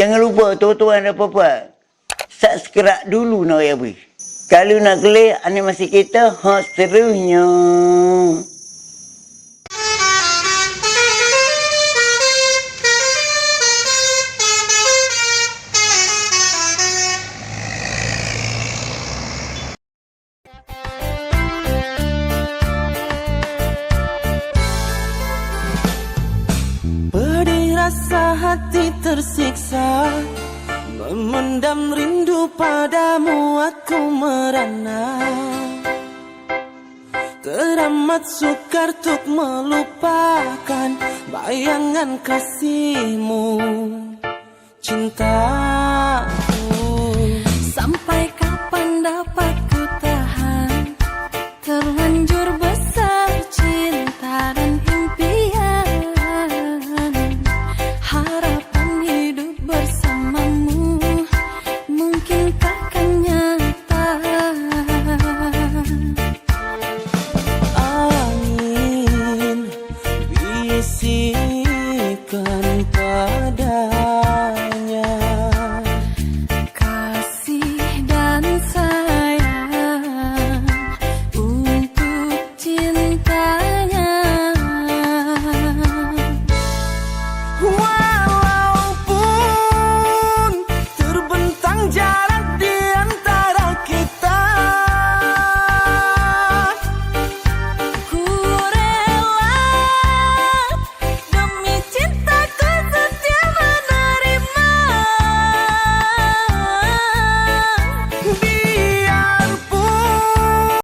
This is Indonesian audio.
Jangan lupa tuan-tuan dan puan-puan, subscribe dulu nak ya bui. Kalau nak klik animasi kita, seterusnya. Pedih rasa hati tersiksa, memendam rindu padamu aku merana. Teramat sukar untuk melupakan bayangan kasihmu. Cinta